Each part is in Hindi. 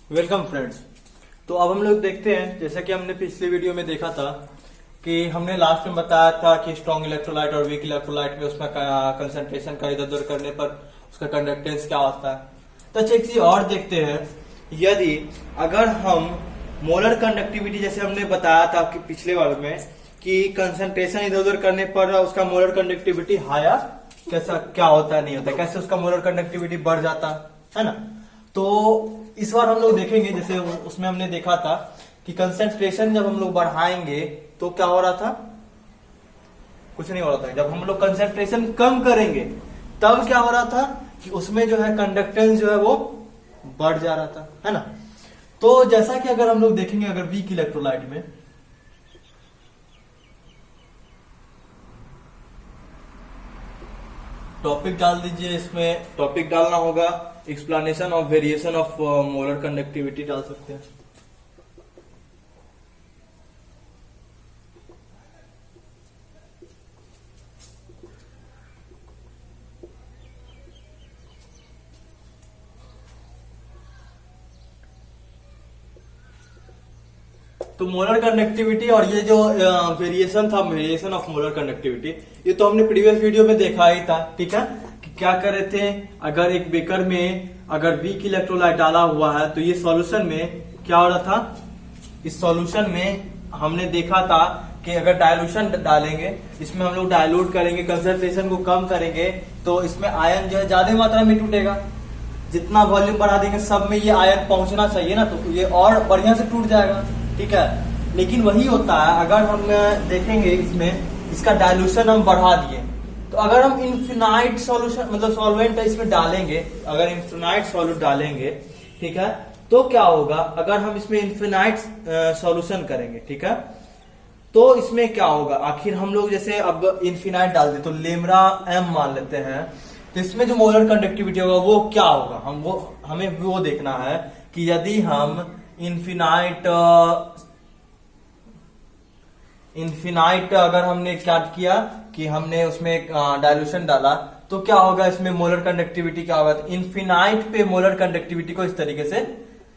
Welcome friends. तो अब हम लोग देखते हैं, जैसा कि हमने पिछले वीडियो में देखा था कि हमने लास्ट में बताया था कि स्ट्रॉन्ग इलेक्ट्रोलाइट और वीक इलेक्ट्रोलाइट में उसका कंसंट्रेशन का इधर उधर करने पर उसका कंडक्टेंस क्या होता है। तो अच्छा एक चीज और देखते हैं, यदि अगर हम मोलर कंडक्टिविटी जैसे हमने बताया था कि पिछले बार में कि कंसंट्रेशन इधर उधर करने पर उसका मोलर कंडक्टिविटी हायर कैसा क्या होता है नहीं होता, कैसे उसका मोलर कंडक्टिविटी बढ़ जाता है ना। तो इस बार हम लोग देखेंगे, जैसे उसमें हमने देखा था कि कंसंट्रेशन जब हम लोग बढ़ाएंगे तो क्या हो रहा था, कुछ नहीं हो रहा था। जब हम लोग कंसंट्रेशन कम करेंगे तब क्या हो रहा था कि उसमें जो है कंडक्टेंस जो है वो बढ़ जा रहा था, है ना। तो जैसा कि अगर हम लोग देखेंगे, अगर वीक इलेक्ट्रोलाइट में टॉपिक डाल दीजिए, इसमें टॉपिक डालना होगा explanation of variation of molar conductivity डाल सकते हैं। तो मोलर कंडक्टिविटी और ये जो वेरिएशन था, वेरिएशन ऑफ मोलर कंडक्टिविटी, ये तो हमने प्रीवियस वीडियो में देखा ही था, ठीक है। कि क्या कर रहे थे, अगर एक बेकर में अगर वीक इलेक्ट्रोलाइट डाला हुआ है तो ये सॉल्यूशन में क्या हो रहा था, इस सॉल्यूशन में हमने देखा था कि अगर डायलूशन डालेंगे, इसमें हम लोग डायलूट करेंगे, कंसंट्रेशन को कम करेंगे तो इसमें आयन जो है ज्यादा मात्रा में टूटेगा। जितना वॉल्यूम बढ़ा देंगे सब में ये आयन पहुंचना चाहिए ना, तो ये और बढ़िया से टूट जाएगा, ठीक है। लेकिन वही होता है, अगर हम देखेंगे इसमें इसका डायलूशन हम बढ़ा दिए, तो अगर हम इन्फिनाइट सॉल्यूशन मतलब सॉल्वेंट इसमें डालेंगे, अगर इन्फिनाइट सॉल्यूट डालेंगे, ठीक है, तो क्या होगा, अगर हम इसमें इन्फिनाइट सॉल्यूशन करेंगे, ठीक है, तो इसमें क्या होगा, आखिर हम लोग जैसे अब इन्फिनाइट डाल दे तो लेमरा एम मान लेते हैं, तो इसमें जो मोलर कंडक्टिविटी होगा वो क्या होगा, हमें वो देखना है कि यदि हम इन्फिनाइट अगर हमने क्या किया कि हमने उसमें डायलूशन डाला तो क्या होगा, इसमें मोलर कंडक्टिविटी क्या होगा। तो इन्फिनाइट पे मोलर कंडक्टिविटी को इस तरीके से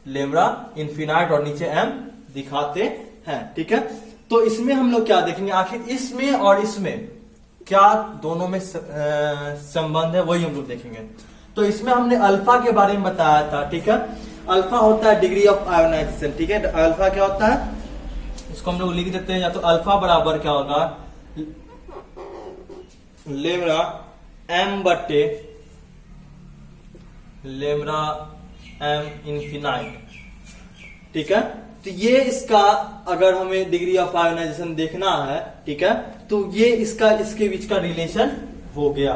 लेमरा इन्फिनाइट और नीचे एम दिखाते हैं, ठीक है। तो इसमें हम लोग क्या देखेंगे, आखिर इसमें और इसमें क्या दोनों में संबंध है, वही हम लोग देखेंगे। तो इसमें हमने अल्फा के बारे में बताया था, ठीक है। अल्फा होता है डिग्री ऑफ आयोनाइजेशन, ठीक है। अल्फा क्या होता है, इसको हम लोग लिख देते हैं, या तो अल्फा बराबर क्या होगा, लेमरा एम बट्टे लेमरा एम इन्फिनाइट, ठीक है। तो ये इसका अगर हमें डिग्री ऑफ आयोनाइजेशन देखना है, ठीक है, तो ये इसका इसके बीच का रिलेशन हो गया।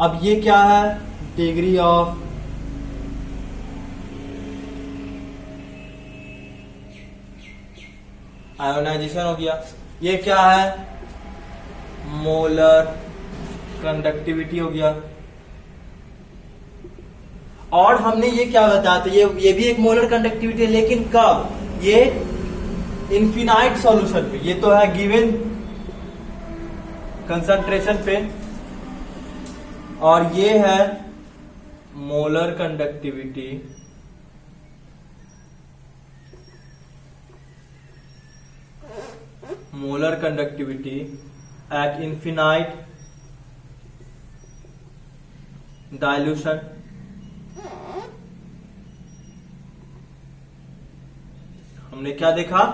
अब ये क्या है, डिग्री ऑफ आयोनाइजेशन हो गया। ये क्या है, मोलर कंडक्टिविटी हो गया। और हमने ये क्या बताया था, ये भी एक मोलर कंडक्टिविटी है, लेकिन कब, ये इन्फिनाइट सॉल्यूशन पे, ये तो है गिवन कंसंट्रेशन पे, और ये है molar conductivity eight infinite dilution. हमने क्या देखा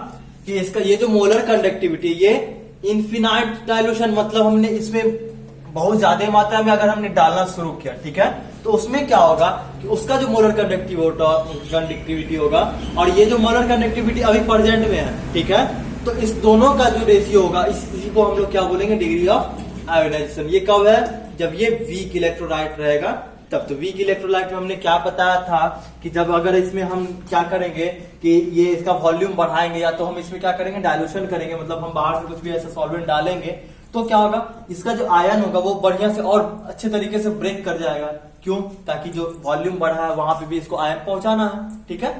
कि इसका ये जो मोलर कंडक्टिविटी, ये इन्फिनाइट डायल्यूशन मतलब हमने इसमें बहुत ज्यादा मात्रा में अगर हमने डालना शुरू किया, ठीक है, तो उसमें क्या होगा कि उसका जो मोलर कंडक्टिविटी होगा और ये जो मोलर कंडक्टिविटी अभी प्रेजेंट में है, ठीक है, तो इस दोनों का जो रेशियो होगा, इसी को हम लोग क्या बोलेंगे, डिग्री ऑफ आयोनाइजेशन। ये कब है, जब ये वीक इलेक्ट्रोलाइट रहेगा तब। तो वीक इलेक्ट्रोलाइट में हमने क्या बताया था कि जब अगर इसमें हम क्या करेंगे कि ये इसका वॉल्यूम बढ़ाएंगे, या तो हम इसमें क्या करेंगे, डायलूशन करेंगे, मतलब हम बाहर से कुछ भी ऐसा सॉल्वेंट डालेंगे, तो क्या होगा, इसका जो आयन होगा वो बढ़िया से और अच्छे तरीके से ब्रेक कर जाएगा। क्यों, ताकि जो वॉल्यूम बढ़ा है वहां पे भी इसको आयन पहुंचाना है, ठीक है।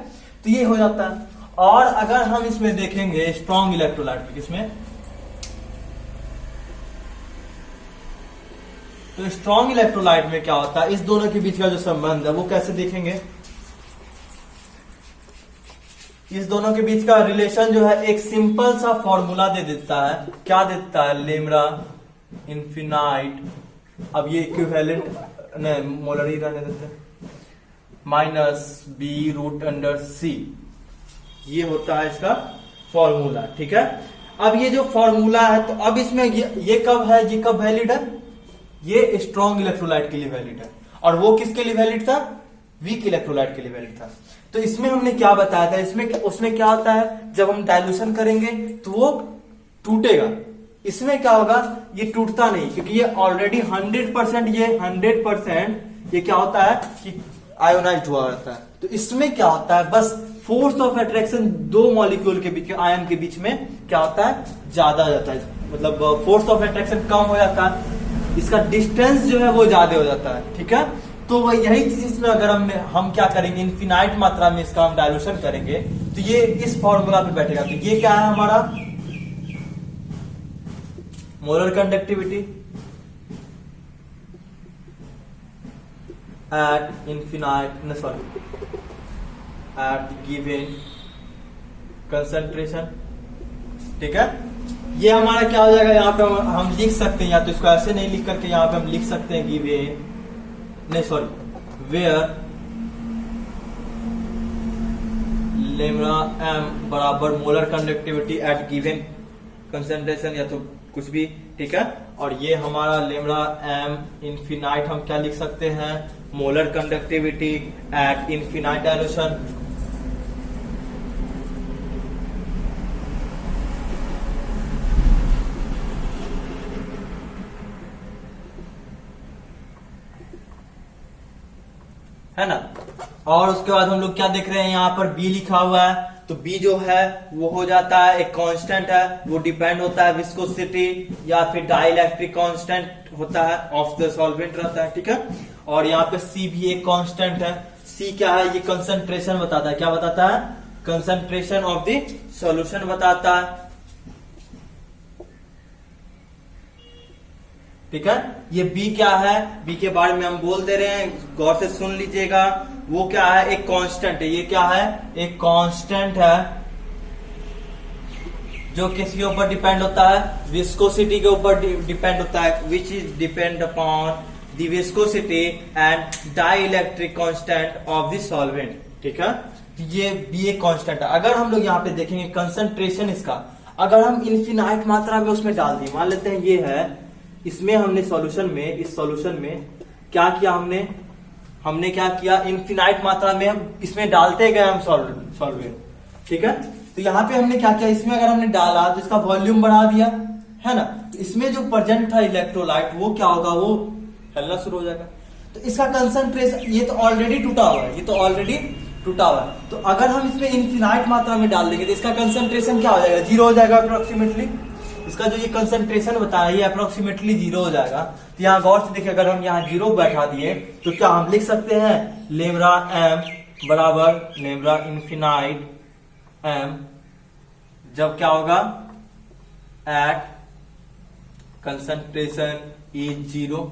तो ये हो जाता है। और अगर हम इसमें देखेंगे स्ट्रॉन्ग इलेक्ट्रोलाइट में, किसमें, तो स्ट्रॉन्ग इलेक्ट्रोलाइट में क्या होता है, इस दोनों के बीच का जो संबंध है वो कैसे देखेंगे, इस दोनों के बीच का रिलेशन जो है एक सिंपल सा फॉर्मूला दे देता है। क्या देता है? लेमड़ा इन्फिनाइट, अब ये इक्विवेलेंट नहीं, मोलर ही रहने देते हैं, माइनस बी रूट अंडर सी, ये होता है इसका फॉर्मूला। ठीक है, अब ये जो फॉर्मूला है तो अब इसमें ये कब है, ये कब वैलिड है? ये स्ट्रॉन्ग इलेक्ट्रोलाइट के लिए वैलिड है, और वो किसके लिए वैलिड था? वीक इलेक्ट्रोलाइट के लिए वैलिड था। तो इसमें हमने क्या बताया था, उसमें क्या होता है, जब हम डाइल्यूशन करेंगे तो वो टूटेगा। इसमें क्या होगा, ये टूटता नहीं, क्योंकि ये ऑलरेडी 100% ये क्या होता है कि आयोनाइज हुआ रहता है। तो इसमें क्या होता है, बस फोर्स ऑफ अट्रैक्शन दो मॉलिक्यूल के बीच, आयन के बीच में क्या होता है, ज्यादा हो जाता है, मतलब फोर्स ऑफ अट्रैक्शन कम हो जाता है, इसका डिस्टेंस जो है वो ज्यादा हो जाता है। ठीक है, तो वह यही चीज इसमें अगर हम क्या करेंगे, इनफिनाइट मात्रा में इसका हम डायल्यूशन करेंगे तो ये इस फॉर्मूला पे बैठेगा। तो ये क्या है हमारा molar conductivity at infinite, sorry, at given concentration. ठीक है, ये हमारा क्या हो जाएगा, यहाँ पे हम लिख सकते हैं, या तो इसको ऐसे नहीं लिख करके यहाँ पे हम लिख सकते हैं गिवन, नहीं सॉरी, वेयर लेमड़ा एम बराबर molar conductivity eight given concentration, या तो कुछ भी। ठीक है, और ये हमारा लेमड़ा एम इनफिनाइट हम क्या लिख सकते हैं, molar conductivity at infinite dilution. है ना, और उसके बाद हम लोग क्या देख रहे हैं, यहाँ पर बी लिखा हुआ है, तो बी जो है वो हो जाता है एक कांस्टेंट है, वो डिपेंड होता है विस्कोसिटी या फिर डाइलेक्ट्रिक कांस्टेंट होता है ऑफ द सॉल्वेंट रहता है। ठीक है, और यहाँ पे सी भी एक कांस्टेंट है। सी क्या है, ये कंसंट्रेशन बताता है, क्या बताता है, कंसंट्रेशन ऑफ द सॉल्यूशन बताता है। ठीक है, ये बी क्या है, बी के बारे में हम बोल दे रहे हैं, गौर से सुन लीजिएगा। वो क्या है, एक कांस्टेंट है, ये क्या है, एक कांस्टेंट है जो किसके ऊपर डिपेंड होता है, विस्कोसिटी के ऊपर डिपेंड होता है, which is depend upon the viscosity and dielectric constant of the solvent. ठीक है, ये बी एक कांस्टेंट है। अगर हम लोग यहाँ पे देखेंगे कंसंट्रेशन इसका, अगर हम इनफिनाइट मात्रा में उसमें डाल दिए, मान लेते हैं ये है, इसमें हमने सॉल्यूशन में, इस सॉल्यूशन में क्या किया, हमने क्या किया, इनफिनाइट मात्रा में हम इसमें डालते गए हम सॉल्वेंट। ठीक है, तो यहाँ पे हमने क्या किया, इसमें अगर हमने डाला तो इसका वॉल्यूम बढ़ा दिया, है ना, तो इसमें जो प्रेजेंट था इलेक्ट्रोलाइट वो क्या होगा, वो फैलना शुरू हो जाएगा। तो इसका कंसंट्रेशन, ये तो ऑलरेडी टूटा हुआ है, ये तो ऑलरेडी टूटा हुआ है, तो अगर हम इसमें इनफिनाइट मात्रा में डाल देंगे तो इसका कंसंट्रेशन क्या हो जाएगा, जीरो हो जाएगा अप्रोक्सीमेटली। इसका जो ये कंसंट्रेशन बताया ये अप्रोक्सीमेटली जीरो हो जाएगा। तो यहाँ गौर से देखिए, अगर हम यहाँ जीरो बैठा दिए तो क्या हम लिख सकते हैं, लेमड़ा एम बराबर लेमड़ा इनफिनाइट एम, जब क्या होगा, एट कंसंट्रेशन इज जीरो।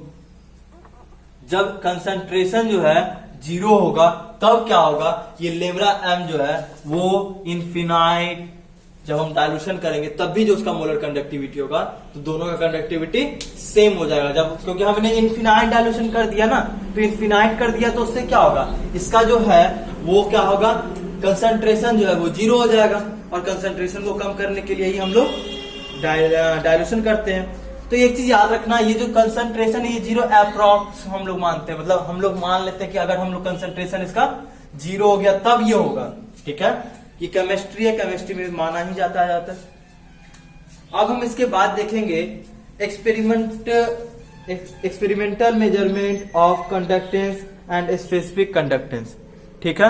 जब कंसंट्रेशन जो है जीरो होगा तब क्या होगा, ये लेमड़ा एम जो है वो इनफिनाइट, जब हम डायल्यूशन करेंगे तब भी जो उसका मोलर कंडक्टिविटी होगा तो दोनों का कंडक्टिविटी सेम हो जाएगा। जब, क्योंकि हमने इनफिनाइट डायल्यूशन कर दिया ना, तो इनफिनाइट कर दिया तो उससे क्या होगा, इसका जो है वो क्या होगा, कंसंट्रेशन जो है वो जीरो हो जाएगा, और कंसंट्रेशन को कम करने के लिए ही हम लोग डायल्यूशन करते हैं। तो एक चीज याद रखना, ये जो कंसंट्रेशन है ये जीरो अप्रॉक्स हम लोग मानते हैं, मतलब हम लोग मान लेते हैं कि अगर हम लोग कंसंट्रेशन इसका जीरो हो गया तब ये होगा। ठीक है, ये केमिस्ट्री है, केमिस्ट्री में माना ही जाता है ज्यादातर। अब हम इसके बाद देखेंगे experimental measurement of conductance and specific conductance. ठीक है,